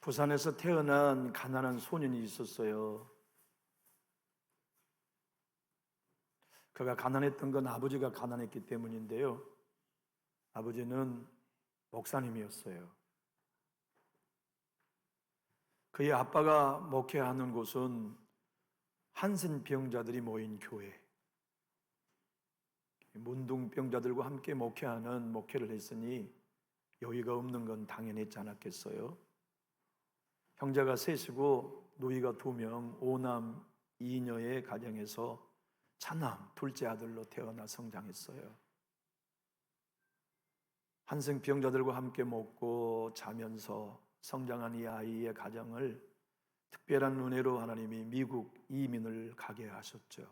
부산에서 태어난 가난한 소년이 있었어요. 그가 가난했던 건 아버지가 가난했기 때문인데요. 아버지는 목사님이었어요. 그의 아빠가 목회하는 곳은 한센병자들이 모인 교회, 문둥병자들과 함께 목회하는 목회를 했으니 여유가 없는 건 당연했지 않았겠어요? 형제가 셋이고 누이가 2명, 5남 2녀의 가정에서 차남 둘째 아들로 태어나 성장했어요. 한센병자들과 함께 먹고 자면서 성장한 이 아이의 가정을 특별한 은혜로 하나님이 미국 이민을 가게 하셨죠.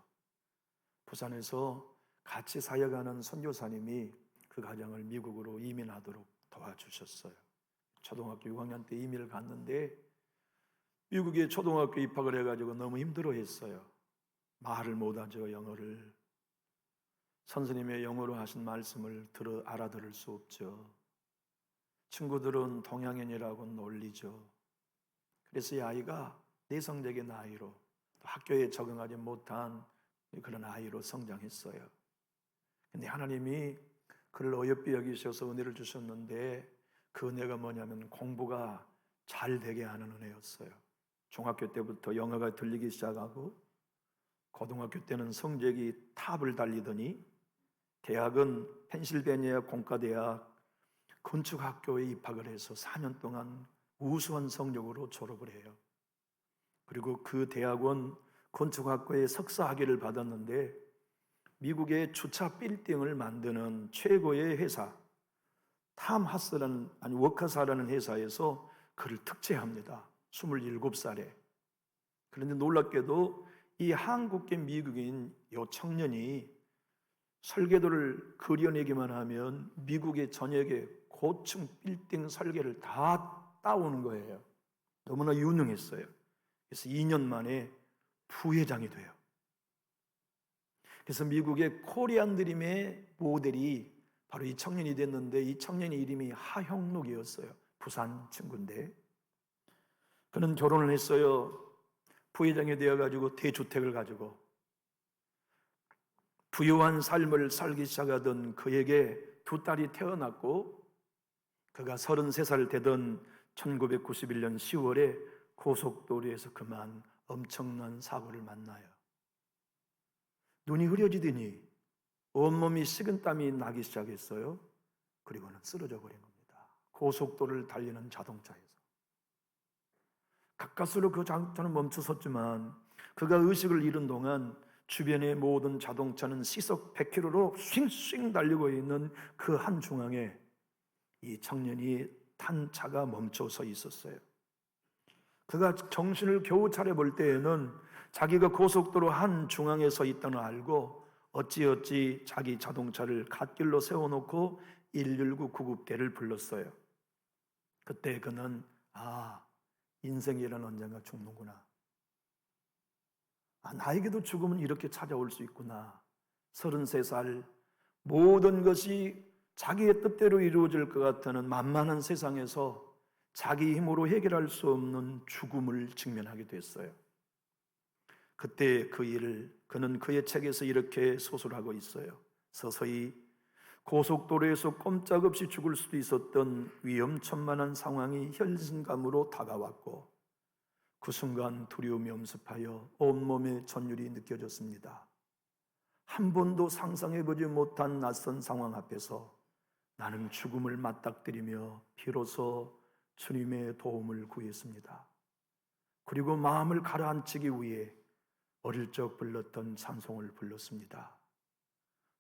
부산에서 같이 사역하는 선교사님이 그 가정을 미국으로 이민하도록 도와주셨어요. 초등학교 6학년 때 이민을 갔는데 미국에 초등학교 입학을 해가지고 너무 힘들어했어요. 말을 못하죠, 영어를. 선생님의 영어로 하신 말씀을 알아들을 수 없죠. 친구들은 동양인이라고 놀리죠. 그래서 이 아이가 내성적인 아이로, 학교에 적응하지 못한 그런 아이로 성장했어요. 근데 하나님이 그를 어여삐 여기셔서 은혜를 주셨는데 그 은혜가 뭐냐면 공부가 잘 되게 하는 은혜였어요. 중학교 때부터 영어가 들리기 시작하고 고등학교 때는 성적이 탑을 달리더니 대학은 펜실베니아 공과대학 건축학교에 입학을 해서 4년 동안 우수한 성적으로 졸업을 해요. 그리고 그 대학원 건축학과에 석사학위를 받았는데 미국의 주차 빌딩을 만드는 최고의 회사 워커사라는 회사에서 그를 특채합니다. 27살에. 그런데 놀랍게도 이 한국계 미국인 이 청년이 설계도를 그려내기만 하면 미국의 전역의 고층 빌딩 설계를 다 따오는 거예요. 너무나 유능했어요. 그래서 2년 만에 부회장이 돼요. 그래서 미국의 코리안 드림의 모델이 바로 이 청년이 됐는데 이 청년의 이름이 하형록이었어요. 부산 친구인데 그는 결혼을 했어요. 부회장이 되어가지고 대주택을 가지고 부유한 삶을 살기 시작하던 그에게 2딸이 태어났고 그가 33살 되던 1991년 10월에 고속도로에서 그만 엄청난 사고를 만나요. 눈이 흐려지더니 온몸이 식은땀이 나기 시작했어요. 그리고는 쓰러져 버린 겁니다. 고속도로를 달리는 자동차에서. 가까스로 그 자동차는 멈춰섰지만 그가 의식을 잃은 동안 주변의 모든 자동차는 시속 100km로 쉥쉥 달리고 있는 그 한 중앙에 이 청년이 탄 차가 멈춰서 있었어요. 그가 정신을 겨우 차려볼 때에는 자기가 고속도로 한 중앙에 서 있다는 알고 어찌어찌 자기 자동차를 갓길로 세워놓고 119 구급대를 불렀어요. 그때 그는 인생이란 언젠가 죽는구나. 나에게도 죽음은 이렇게 찾아올 수 있구나. 33살 모든 것이 자기의 뜻대로 이루어질 것 같다는 만만한 세상에서 자기 힘으로 해결할 수 없는 죽음을 직면하게 됐어요. 그때 그는 그의 책에서 이렇게 소설하고 있어요. 서서히 고속도로에서 꼼짝없이 죽을 수도 있었던 위험천만한 상황이 현실감으로 다가왔고 그 순간 두려움이 엄습하여 온몸에 전율이 느껴졌습니다. 한 번도 상상해보지 못한 낯선 상황 앞에서 나는 죽음을 맞닥뜨리며 비로소 주님의 도움을 구했습니다. 그리고 마음을 가라앉히기 위해 어릴 적 불렀던 찬송을 불렀습니다.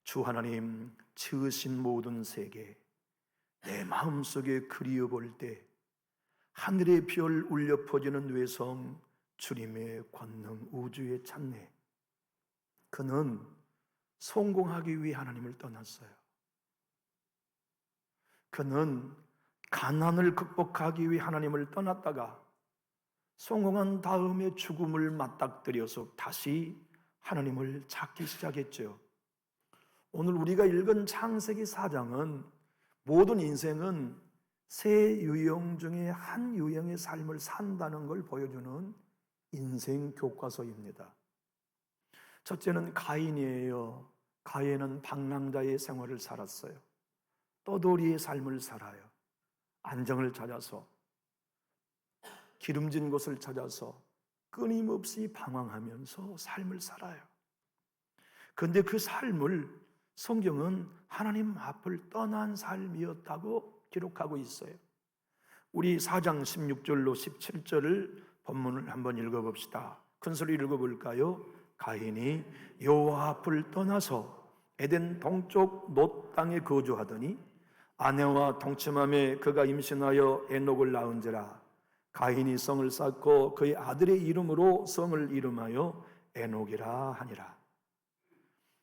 주 하나님 지으신 모든 세계 내 마음속에 그리워볼 때 하늘의 별 울려 퍼지는 외성 주님의 권능 우주의 찬내. 그는 성공하기 위해 하나님을 떠났어요. 그는 가난을 극복하기 위해 하나님을 떠났다가 성공한 다음에 죽음을 맞닥뜨려서 다시 하나님을 찾기 시작했죠. 오늘 우리가 읽은 창세기 4장은 모든 인생은 세 유형 중에 한 유형의 삶을 산다는 걸 보여주는 인생 교과서입니다. 첫째는 가인이에요. 가인은 방랑자의 생활을 살았어요. 떠돌이의 삶을 살아요. 안정을 찾아서, 기름진 곳을 찾아서 끊임없이 방황하면서 삶을 살아요. 그런데 그 삶을 성경은 하나님 앞을 떠난 삶이었다고 기록하고 있어요. 우리 4장 16절로 17절을 본문을 한번 읽어봅시다. 큰 소리 읽어볼까요? 가인이 여호와 앞을 떠나서 에덴 동쪽 놋 땅에 거주하더니 아내와 동침함에 그가 임신하여 에녹을 낳은지라. 가인이 성을 쌓고 그의 아들의 이름으로 성을 이름하여 에녹이라 하니라.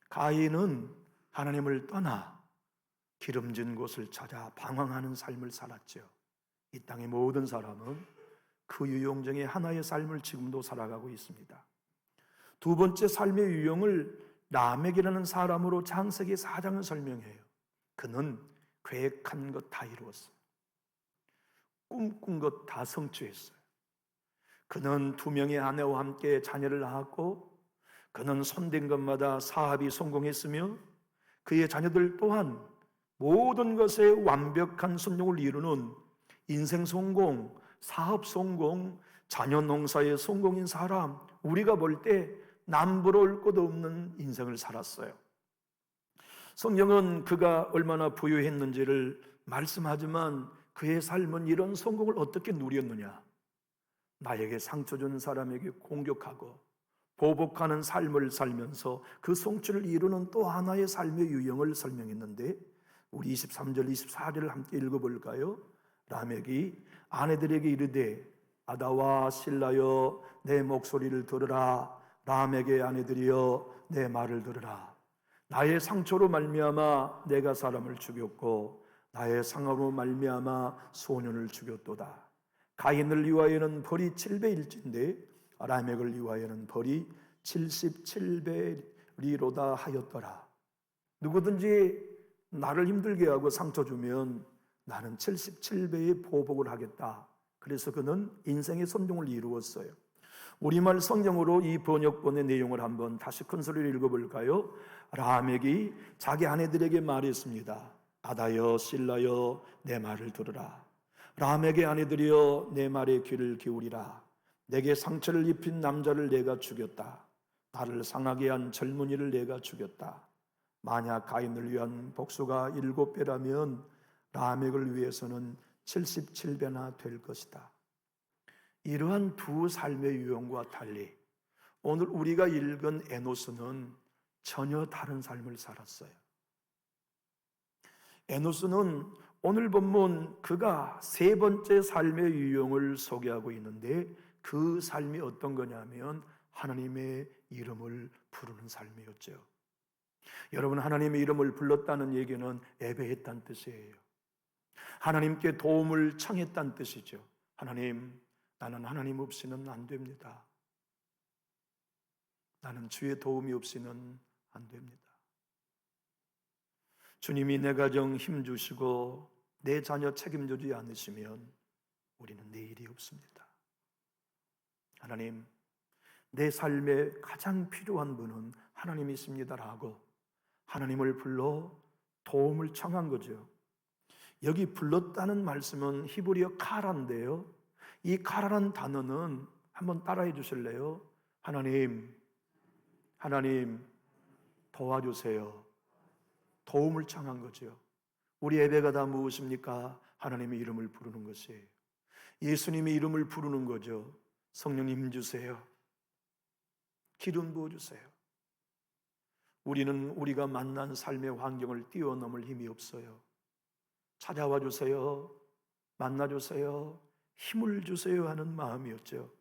가인은 하나님을 떠나 기름진 곳을 찾아 방황하는 삶을 살았죠. 이 땅의 모든 사람은 그 유형 중에 하나의 삶을 지금도 살아가고 있습니다. 두 번째 삶의 유형을 라멕이라는 사람으로 창세기 4장은 설명해요. 그는 계획한 것 다 이루었어요. 꿈꾼 것 다 성취했어요. 그는 2명의 아내와 함께 자녀를 낳았고, 그는 손댄 것마다 사업이 성공했으며, 그의 자녀들 또한 모든 것에 완벽한 순종을 이루는 인생 성공, 사업 성공, 자녀 농사의 성공인 사람, 우리가 볼 때 남부러울 것 없는 인생을 살았어요. 성경은 그가 얼마나 부유했는지를 말씀하지만 그의 삶은 이런 성공을 어떻게 누렸느냐? 나에게 상처 준 사람에게 공격하고 보복하는 삶을 살면서 그 성취를 이루는 또 하나의 삶의 유형을 설명했는데, 우리 23절, 24절을 함께 읽어볼까요? 라멕이 아내들에게 이르되 아다와 실라여 내 목소리를 들으라. 라멕의 아내들이여 내 말을 들으라. 나의 상처로 말미암아 내가 사람을 죽였고 나의 상함으로 말미암아 소년을 죽였도다. 가인을 위하여는 벌이 7배일진데 라멕을 위하여는 벌이 77배리로다 하였더라. 누구든지 나를 힘들게 하고 상처 주면 나는 77배의 보복을 하겠다. 그래서 그는 인생의 선종을 이루었어요. 우리말 성경으로 이 번역본의 내용을 한번 다시 큰 소리로 읽어볼까요? 라멕이 자기 아내들에게 말했습니다. 아다여 실라여 내 말을 들으라. 라멕의 아내들이여 내 말에 귀를 기울이라. 내게 상처를 입힌 남자를 내가 죽였다. 나를 상하게 한 젊은이를 내가 죽였다. 만약 가인을 위한 복수가 7배라면 라멕을 위해서는 77배나 될 것이다. 이러한 두 삶의 유형과 달리 오늘 우리가 읽은 에노스는 전혀 다른 삶을 살았어요. 에노스는 오늘 본문 그가 세 번째 삶의 유형을 소개하고 있는데, 그 삶이 어떤 거냐면 하나님의 이름을 부르는 삶이었죠. 여러분, 하나님의 이름을 불렀다는 얘기는 예배했다는 뜻이에요. 하나님께 도움을 청했다는 뜻이죠. 하나님, 나는 하나님 없이는 안 됩니다. 나는 주의 도움이 없이는 안 됩니다. 주님이 내 가정 힘주시고 내 자녀 책임지지 않으시면 우리는 내일이 없습니다. 하나님, 내 삶에 가장 필요한 분은 하나님이십니다라고 하나님을 불러 도움을 청한 거죠. 여기 불렀다는 말씀은 히브리어 카라인데요, 이 카라라는 단어는 한번 따라해 주실래요? 하나님 도와주세요. 도움을 청한 거죠. 우리 예배가 다 무엇입니까? 하나님의 이름을 부르는 것이에요. 예수님의 이름을 부르는 거죠. 성령님 힘 주세요. 기름 부어주세요. 우리는 우리가 만난 삶의 환경을 뛰어넘을 힘이 없어요. 찾아와 주세요. 만나주세요. 힘을 주세요 하는 마음이었죠.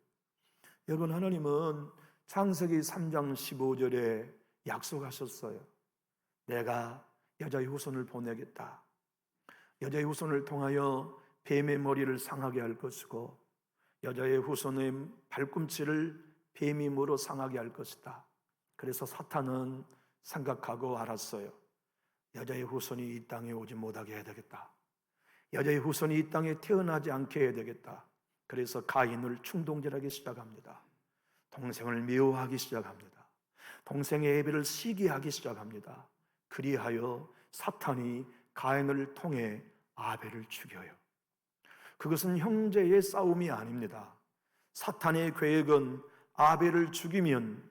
여러분, 하나님은 창세기 3장 15절에 약속하셨어요. 내가 여자의 후손을 보내겠다. 여자의 후손을 통하여 뱀의 머리를 상하게 할 것이고 여자의 후손의 발꿈치를 뱀이 물어 상하게 할 것이다. 그래서 사탄은 생각하고 알았어요. 여자의 후손이 이 땅에 오지 못하게 해야 되겠다. 여자의 후손이 이 땅에 태어나지 않게 해야 되겠다. 그래서 가인을 충동질하기 시작합니다. 동생을 미워하기 시작합니다. 동생의 에벨을 시기하기 시작합니다. 그리하여 사탄이 가인을 통해 아벨을 죽여요. 그것은 형제의 싸움이 아닙니다. 사탄의 계획은 아벨을 죽이면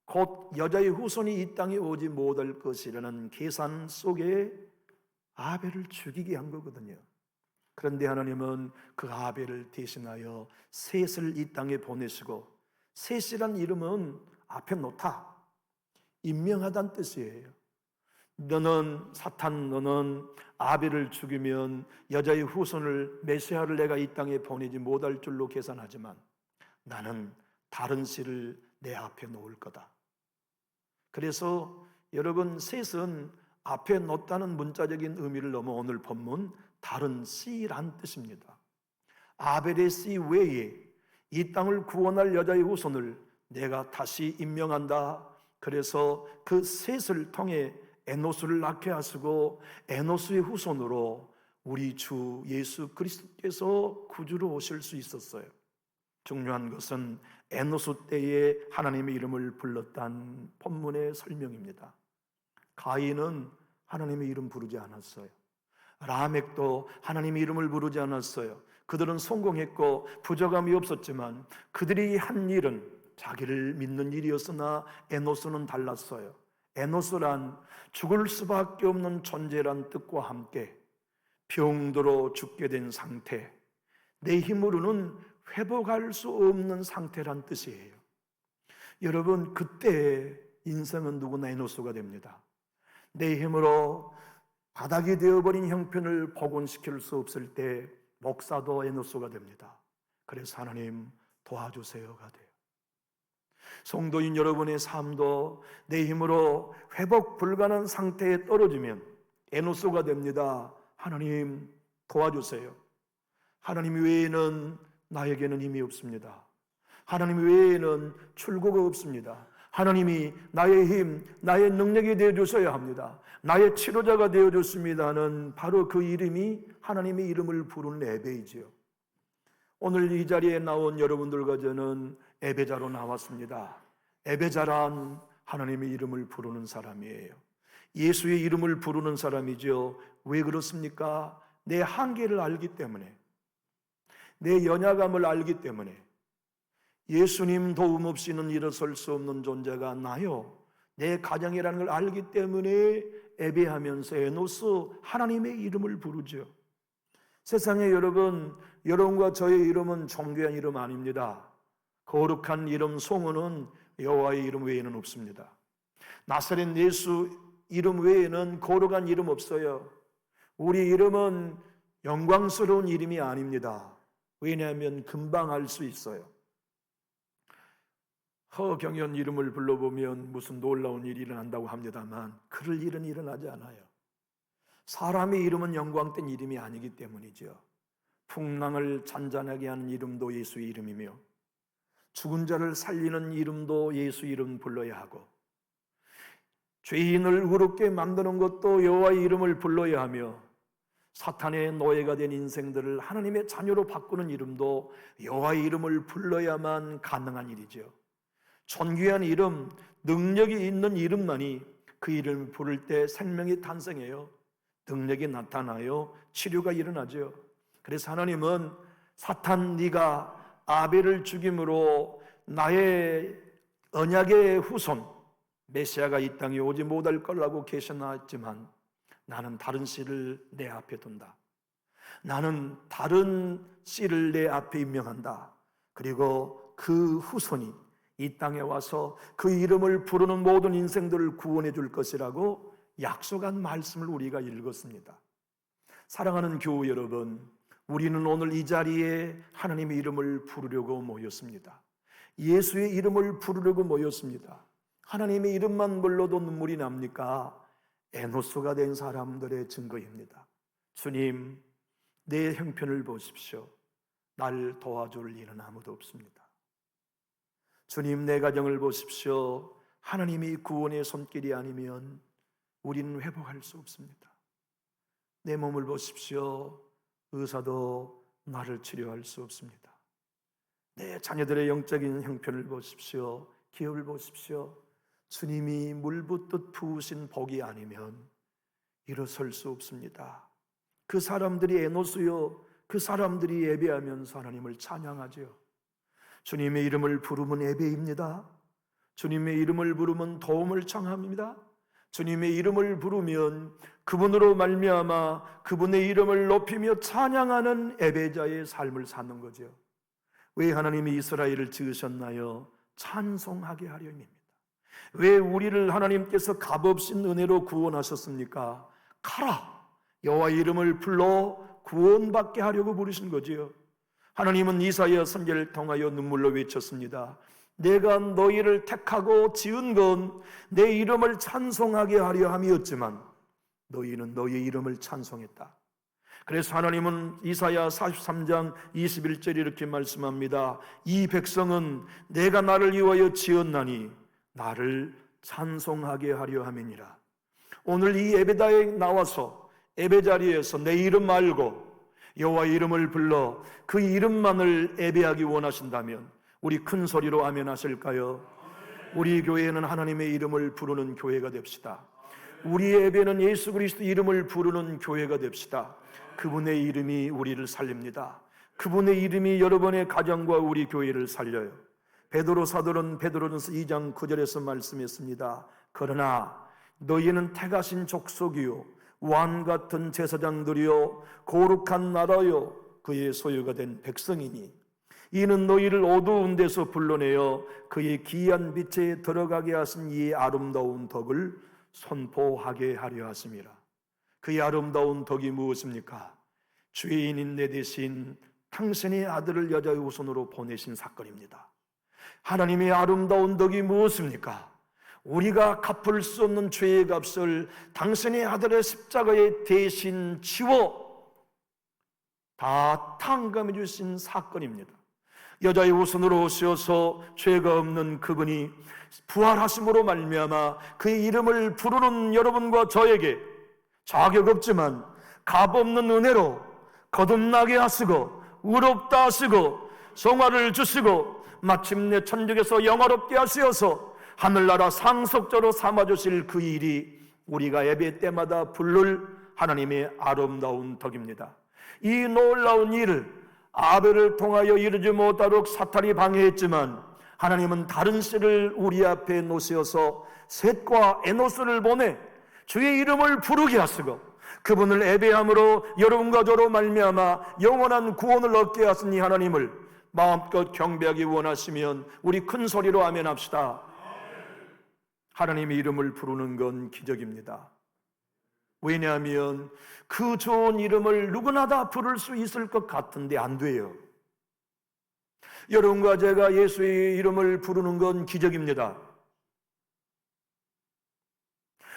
곧 여자의 후손이 이 땅에 오지 못할 것이라는 계산 속에 아벨을 죽이게 한 거거든요. 그런데 하나님은 그 아벨을 대신하여 셋을 이 땅에 보내시고, 셋이란 이름은 앞에 놓다, 임명하다는 뜻이에요. 너는 사탄, 너는 아벨을 죽이면 여자의 후손을 메시아를 내가 이 땅에 보내지 못할 줄로 계산하지만 나는 다른 씨를 내 앞에 놓을 거다. 그래서 여러분, 셋은 앞에 놓다는 문자적인 의미를 넘어 오늘 본문 다른 씨란 뜻입니다. 아벨의 씨 외에 이 땅을 구원할 여자의 후손을 내가 다시 임명한다. 그래서 그 셋을 통해 에노스를 낳게 하시고 에노스의 후손으로 우리 주 예수 그리스도께서 구주로 오실 수 있었어요. 중요한 것은 에노스 때에 하나님의 이름을 불렀다는 본문의 설명입니다. 가인은 하나님의 이름 부르지 않았어요. 라멕도 하나님의 이름을 부르지 않았어요. 그들은 성공했고 부족함이 없었지만 그들이 한 일은 자기를 믿는 일이었으나 에노스는 달랐어요. 에노스란 죽을 수밖에 없는 존재란 뜻과 함께 병들어 죽게 된 상태, 내 힘으로는 회복할 수 없는 상태란 뜻이에요. 여러분, 그때 인생은 누구나 에노스가 됩니다. 내 힘으로 바닥이 되어버린 형편을 복원시킬 수 없을 때 목사도 에노스가 됩니다. 그래서 하나님 도와주세요가 돼요. 성도인 여러분의 삶도 내 힘으로 회복 불가능한 상태에 떨어지면 에노스가 됩니다. 하나님 도와주세요. 하나님 외에는 나에게는 힘이 없습니다. 하나님 외에는 출구가 없습니다. 하나님이 나의 힘, 나의 능력이 되어주셔야 합니다. 나의 치료자가 되어줬습니다는 바로 그 이름이 하나님의 이름을 부르는 예배이지요. 오늘 이 자리에 나온 여러분들과 저는 예배자로 나왔습니다. 예배자란 하나님의 이름을 부르는 사람이에요. 예수의 이름을 부르는 사람이죠. 왜 그렇습니까? 내 한계를 알기 때문에, 내 연약함을 알기 때문에, 예수님 도움 없이는 일어설 수 없는 존재가 나요, 내 가정이라는 걸 알기 때문에 예배하면서 에노스 하나님의 이름을 부르죠. 세상에 여러분, 여러분과 저의 이름은 존귀한 이름 아닙니다. 거룩한 이름 송은 여호와의 이름 외에는 없습니다. 나사렛 예수 이름 외에는 거룩한 이름 없어요. 우리 이름은 영광스러운 이름이 아닙니다. 왜냐하면 금방 알 수 있어요. 허경연 이름을 불러보면 무슨 놀라운 일이 일어난다고 합니다만 그럴 일은 일어나지 않아요. 사람의 이름은 영광된 이름이 아니기 때문이죠. 풍랑을 잔잔하게 하는 이름도 예수의 이름이며 죽은 자를 살리는 이름도 예수 이름 불러야 하고 죄인을 의롭게 만드는 것도 여호와의 이름을 불러야 하며 사탄의 노예가 된 인생들을 하나님의 자녀로 바꾸는 이름도 여호와의 이름을 불러야만 가능한 일이죠. 존귀한 이름, 능력이 있는 이름만이 그 이름을 부를 때 생명이 탄생해요. 능력이 나타나요. 치료가 일어나죠. 그래서 하나님은 사탄 네가 아벨을 죽임으로 나의 언약의 후손 메시아가 이 땅에 오지 못할 거라고 계시했지만 나는 다른 씨를 내 앞에 둔다. 나는 다른 씨를 내 앞에 임명한다. 그리고 그 후손이 이 땅에 와서 그 이름을 부르는 모든 인생들을 구원해 줄 것이라고 약속한 말씀을 우리가 읽었습니다. 사랑하는 교우 여러분, 우리는 오늘 이 자리에 하나님의 이름을 부르려고 모였습니다. 예수의 이름을 부르려고 모였습니다. 하나님의 이름만 불러도 눈물이 납니까? 에노스가 된 사람들의 증거입니다. 주님, 내 형편을 보십시오. 날 도와줄 이는 아무도 없습니다. 주님, 내 가정을 보십시오. 하나님이 구원의 손길이 아니면 우리는 회복할 수 없습니다. 내 몸을 보십시오. 의사도 나를 치료할 수 없습니다. 내 자녀들의 영적인 형편을 보십시오. 기업을 보십시오. 주님이 물붓듯 부으신 복이 아니면 일어설 수 없습니다. 그 사람들이 에노스요, 그 사람들이 예배하면서 하나님을 찬양하죠. 주님의 이름을 부르면 예배입니다. 주님의 이름을 부르면 도움을 청합니다. 주님의 이름을 부르면 그분으로 말미암아 그분의 이름을 높이며 찬양하는 예배자의 삶을 사는 거죠. 왜 하나님이 이스라엘을 지으셨나요? 찬송하게 하려니입니다. 왜 우리를 하나님께서 값없이 은혜로 구원하셨습니까? 가라! 여호와의 이름을 불러 구원받게 하려고 부르신 거지요. 하나님은 이사야 선지자를 통하여 눈물로 외쳤습니다. 내가 너희를 택하고 지은 건 내 이름을 찬송하게 하려 함이었지만 너희는 너희의 이름을 찬송했다. 그래서 하나님은 이사야 43장 21절 이렇게 말씀합니다. 이 백성은 내가 나를 위하여 지었나니 나를 찬송하게 하려 함이니라. 오늘 이 예배당에 나와서 예배 자리에서 내 이름 말고 여호와의 이름을 불러 그 이름만을 예배하기 원하신다면 우리 큰 소리로 아멘 하실까요? 우리 교회는 하나님의 이름을 부르는 교회가 됩시다. 우리 예배는 예수 그리스도 이름을 부르는 교회가 됩시다. 그분의 이름이 우리를 살립니다. 그분의 이름이 여러분의 가정과 우리 교회를 살려요. 베드로 사도는 베드로전서 2장 9절에서 말씀했습니다. 그러나 너희는 택하신 족속이요 왕 같은 제사장들이요 거룩한 나라요 그의 소유가 된 백성이니 이는 너희를 어두운 데서 불러내어 그의 귀한 빛에 들어가게 하신 이 아름다운 덕을 선포하게 하려 하심이라. 그의 아름다운 덕이 무엇입니까? 죄인인 내 대신 당신의 아들을 여자의 후손으로 보내신 사건입니다. 하나님의 아름다운 덕이 무엇입니까? 우리가 갚을 수 없는 죄의 값을 당신의 아들의 십자가에 대신 지워 다 탕감해 주신 사건입니다. 여자의 후손으로 오셔서 죄가 없는 그분이 부활하심으로 말미암아 그의 이름을 부르는 여러분과 저에게 자격 없지만 값 없는 은혜로 거듭나게 하시고 의롭다 하시고 성화를 주시고 마침내 천국에서 영화롭게 하시어서 하늘나라 상속자로 삼아주실 그 일이 우리가 예배 때마다 부를 하나님의 아름다운 덕입니다. 이 놀라운 일을 아벨을 통하여 이루지 못하도록 사탄이 방해했지만 하나님은 다른 씨를 우리 앞에 놓으셔서 셋과 에노스를 보내 주의 이름을 부르게 하시고 그분을 예배함으로 여러분과 저로 말미암아 영원한 구원을 얻게 하신 이 하나님을 마음껏 경배하기 원하시면 우리 큰 소리로 아멘 합시다. 하나님의 이름을 부르는 건 기적입니다. 왜냐하면 그 좋은 이름을 누구나 다 부를 수 있을 것 같은데 안 돼요. 여러분과 제가 예수의 이름을 부르는 건 기적입니다.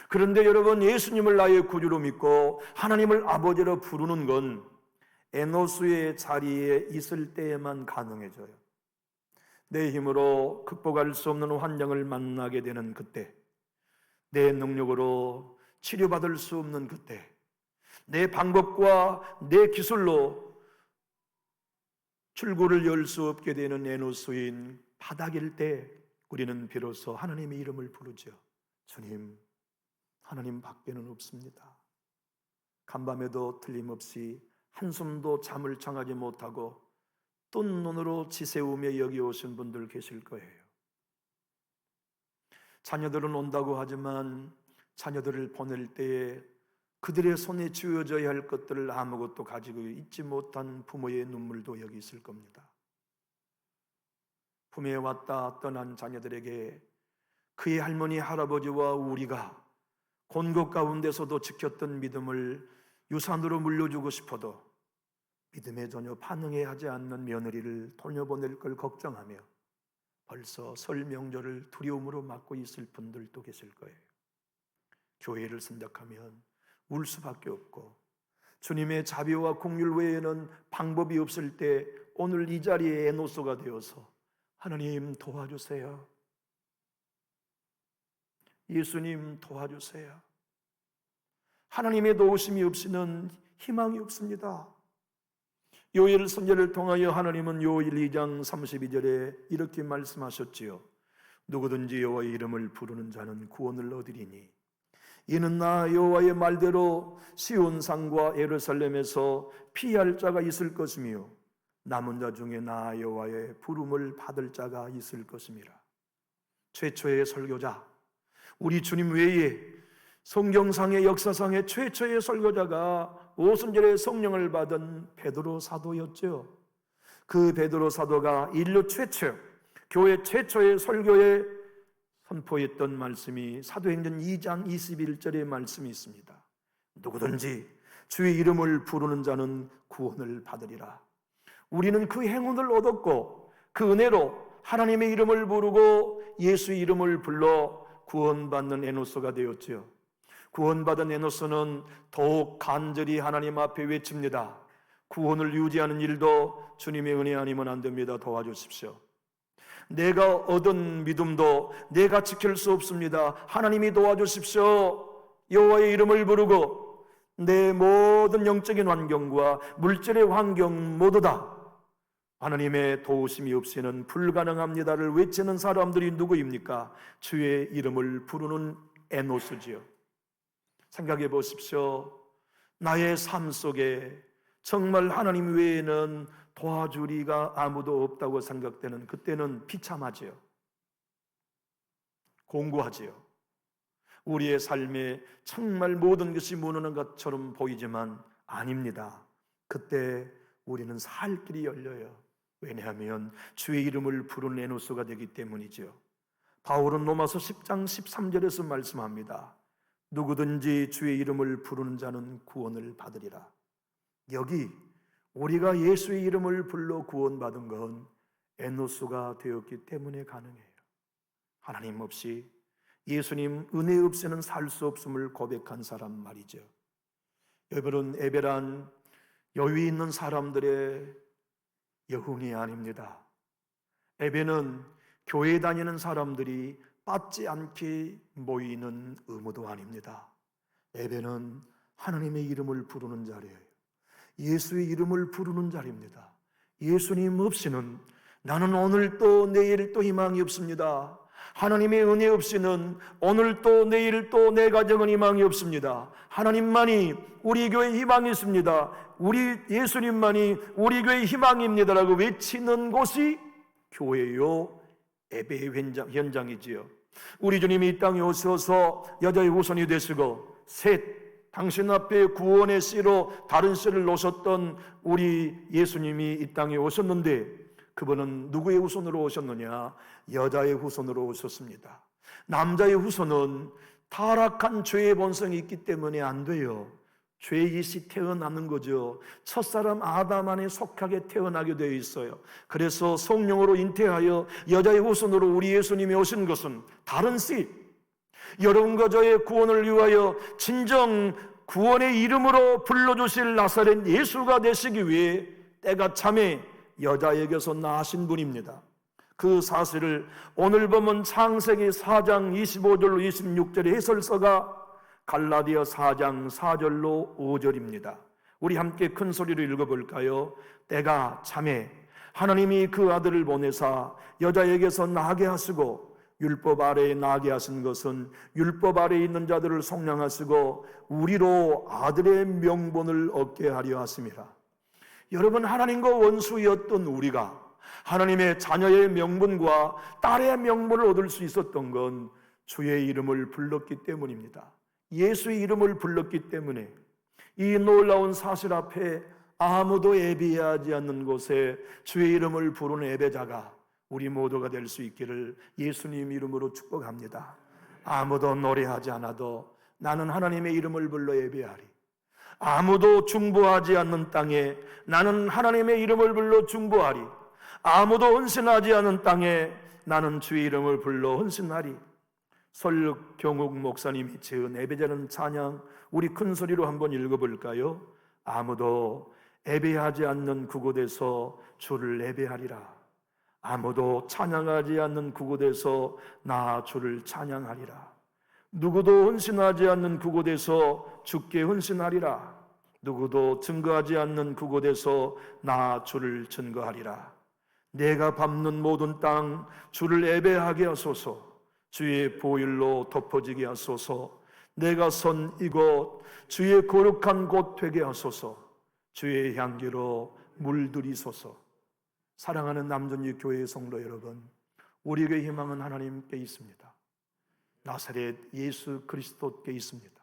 그런데 여러분, 예수님을 나의 구주로 믿고 하나님을 아버지로 부르는 건 에노스의 자리에 있을 때에만 가능해져요. 내 힘으로 극복할 수 없는 환경을 만나게 되는 그때, 내 능력으로 치료받을 수 없는 그때, 내 방법과 내 기술로 출구를 열 수 없게 되는 에노스인 바닥일 때 우리는 비로소 하나님의 이름을 부르죠. 주님, 하나님 밖에는 없습니다. 간밤에도 틀림없이 한숨도 잠을 청하지 못하고 뜬 눈으로 지새우며 여기 오신 분들 계실 거예요. 자녀들은 온다고 하지만 자녀들을 보낼 때에 그들의 손에 쥐어져야 할 것들을 아무것도 가지고 있지 못한 부모의 눈물도 여기 있을 겁니다. 품에 왔다 떠난 자녀들에게 그의 할머니, 할아버지와 우리가 곤고 가운데서도 지켰던 믿음을 유산으로 물려주고 싶어도 믿음에 전혀 반응하지 않는 며느리를 돌려보낼 걸 걱정하며 벌써 설 명절을 두려움으로 맞고 있을 분들도 계실 거예요. 교회를 생각하면 울 수밖에 없고 주님의 자비와 긍휼 외에는 방법이 없을 때 오늘 이 자리에 에노스가 되어서 하나님 도와주세요. 예수님 도와주세요. 하나님의 도우심이 없이는 희망이 없습니다. 요엘 선지자를 통하여 하나님은 요엘 2장 32절에 이렇게 말씀하셨지요. 누구든지 여호와의 이름을 부르는 자는 구원을 얻으리니 이는 나 여호와의 말대로 시온산과 예루살렘에서 피할 자가 있을 것이며 남은 자 중에 나 여호와의 부름을 받을 자가 있을 것임이라. 최초의 설교자, 우리 주님 외에 성경상의 역사상의 최초의 설교자가 오순절에 성령을 받은 베드로 사도였죠. 그 베드로 사도가 인류 최초, 교회 최초의 설교에 선포했던 말씀이 사도행전 2장 21절의 말씀이 있습니다. 누구든지 주의 이름을 부르는 자는 구원을 받으리라. 우리는 그 행운을 얻었고 그 은혜로 하나님의 이름을 부르고 예수의 이름을 불러 구원받는 에노스가 되었지요. 구원받은 에노스는 더욱 간절히 하나님 앞에 외칩니다. 구원을 유지하는 일도 주님의 은혜 아니면 안 됩니다. 도와주십시오. 내가 얻은 믿음도 내가 지킬 수 없습니다. 하나님이 도와주십시오. 여호와의 이름을 부르고 내 모든 영적인 환경과 물질의 환경 모두 다 하나님의 도우심이 없이는 불가능합니다를 외치는 사람들이 누구입니까? 주의 이름을 부르는 에노스지요. 생각해 보십시오. 나의 삶 속에 정말 하나님 외에는 도와주리가 아무도 없다고 생각되는 그때는 비참하지요. 공고하지요. 우리의 삶에 정말 모든 것이 무너지는 것처럼 보이지만 아닙니다. 그때 우리는 살 길이 열려요. 왜냐하면 주의 이름을 부르는 에노스가 되기 때문이죠. 바울은 로마서 10장 13절에서 말씀합니다. 누구든지 주의 이름을 부르는 자는 구원을 받으리라. 여기 우리가 예수의 이름을 불러 구원받은 건 에노스가 되었기 때문에 가능해요. 하나님 없이 예수님 은혜 없이는 살 수 없음을 고백한 사람 말이죠. 여러분, 에베란 여유 있는 사람들의 여흥이 아닙니다. 에베는 교회 다니는 사람들이 빠지 않게 모이는 의무도 아닙니다. 에베는 하나님의 이름을 부르는 자리예요. 예수의 이름을 부르는 자리입니다. 예수님 없이는 나는 오늘 또 내일 또 희망이 없습니다. 하나님의 은혜 없이는 오늘 또 내일 또 내 가정은 희망이 없습니다. 하나님만이 우리 교회에 희망이 있습니다. 우리 예수님만이 우리 교회의 희망입니다라고 외치는 곳이 교회요 예배의 현장이지요. 우리 주님이 이 땅에 오셔서 여자의 후손이 되시고 셋 당신 앞에 구원의 씨로 다른 씨를 놓으셨던 우리 예수님이 이 땅에 오셨는데 그분은 누구의 후손으로 오셨느냐? 여자의 후손으로 오셨습니다. 남자의 후손은 타락한 죄의 본성이 있기 때문에 안 돼요. 죄의 씨 태어나는 거죠. 첫사람 아담 안에 속하게 태어나게 되어 있어요. 그래서 성령으로 잉태하여 여자의 후손으로 우리 예수님이 오신 것은 다른 씨, 여러분과 저의 구원을 위하여 진정 구원의 이름으로 불러주실 나사렛 예수가 되시기 위해 때가 참에 여자에게서 나신 분입니다. 그 사실을 오늘 보면 창세기 4장 25절로 26절의 해설서가 갈라디아 4장 4절로 5절입니다. 우리 함께 큰 소리로 읽어볼까요? 때가 참에 하나님이 그 아들을 보내사 여자에게서 나게 하시고 율법 아래에 나게 하신 것은 율법 아래에 있는 자들을 속량하시고 우리로 아들의 명분을 얻게 하려 하심이라. 여러분, 하나님과 원수였던 우리가 하나님의 자녀의 명분과 딸의 명분을 얻을 수 있었던 건 주의 이름을 불렀기 때문입니다. 예수의 이름을 불렀기 때문에 이 놀라운 사실 앞에 아무도 예배하지 않는 곳에 주의 이름을 부르는 예배자가 우리 모두가 될 수 있기를 예수님 이름으로 축복합니다. 아무도 노래하지 않아도 나는 하나님의 이름을 불러 예배하리. 아무도 중보하지 않는 땅에 나는 하나님의 이름을 불러 중보하리. 아무도 헌신하지 않은 땅에 나는 주의 이름을 불러 헌신하리. 설경욱 목사님이 지은 예배자는 찬양 우리 큰 소리로 한번 읽어볼까요? 아무도 예배하지 않는 그곳에서 주를 예배하리라. 아무도 찬양하지 않는 그곳에서 나 주를 찬양하리라. 누구도 헌신하지 않는 그곳에서 주께 헌신하리라. 누구도 증거하지 않는 그곳에서 나 주를 증거하리라. 내가 밟는 모든 땅 주를 예배하게 하소서. 주의 보혈로 덮어지게 하소서. 내가 선 이곳 주의 거룩한 곳 되게 하소서. 주의 향기로 물들이소서. 사랑하는 남전유 교회 성도 여러분, 우리에게 희망은 하나님께 있습니다. 나사렛 예수 그리스도께 있습니다.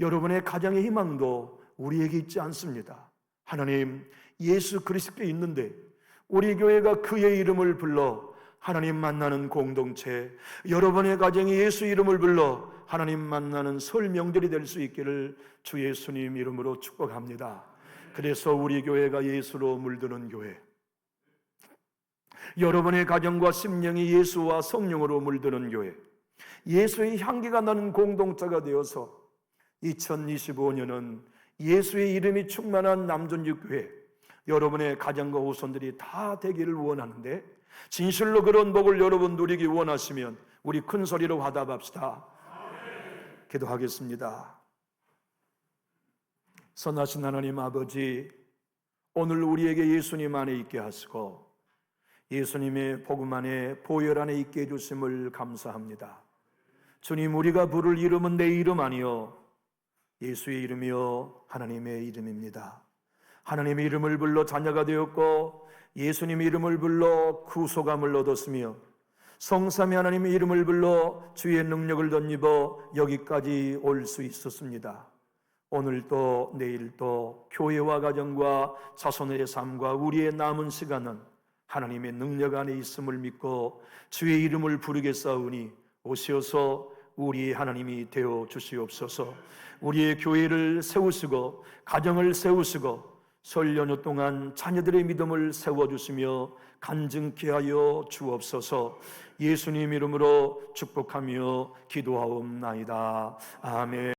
여러분의 가정의 희망도 우리에게 있지 않습니다. 하나님 예수 그리스도께 있는데 우리 교회가 그의 이름을 불러 하나님 만나는 공동체, 여러분의 가정이 예수 이름을 불러 하나님 만나는 설 명절이 될 수 있기를 주 예수님 이름으로 축복합니다. 그래서 우리 교회가 예수로 물드는 교회, 여러분의 가정과 심령이 예수와 성령으로 물드는 교회, 예수의 향기가 나는 공동체가 되어서 2025년은 예수의 이름이 충만한 남전유 교회, 여러분의 가정과 후손들이 다 되기를 원하는데, 진실로 그런 복을 여러분 누리기 원하시면 우리 큰 소리로 화답합시다. 기도하겠습니다. 선하신 하나님 아버지, 오늘 우리에게 예수님 안에 있게 하시고 예수님의 복음 안에 보혈 안에 있게 해주심을 감사합니다. 주님, 우리가 부를 이름은 내 이름 아니요 예수의 이름이요 하나님의 이름입니다. 하나님의 이름을 불러 자녀가 되었고 예수님의 이름을 불러 구속함을 얻었으며 성삼위 하나님의 이름을 불러 주의 능력을 덧입어 여기까지 올 수 있었습니다. 오늘도 내일도 교회와 가정과 자손의 삶과 우리의 남은 시간은 하나님의 능력 안에 있음을 믿고 주의 이름을 부르겠사오니 오시어서 우리의 하나님이 되어 주시옵소서. 우리의 교회를 세우시고 가정을 세우시고 설 연휴 동안 자녀들의 믿음을 세워주시며 간증케 하여 주옵소서. 예수님 이름으로 축복하며 기도하옵나이다. 아멘.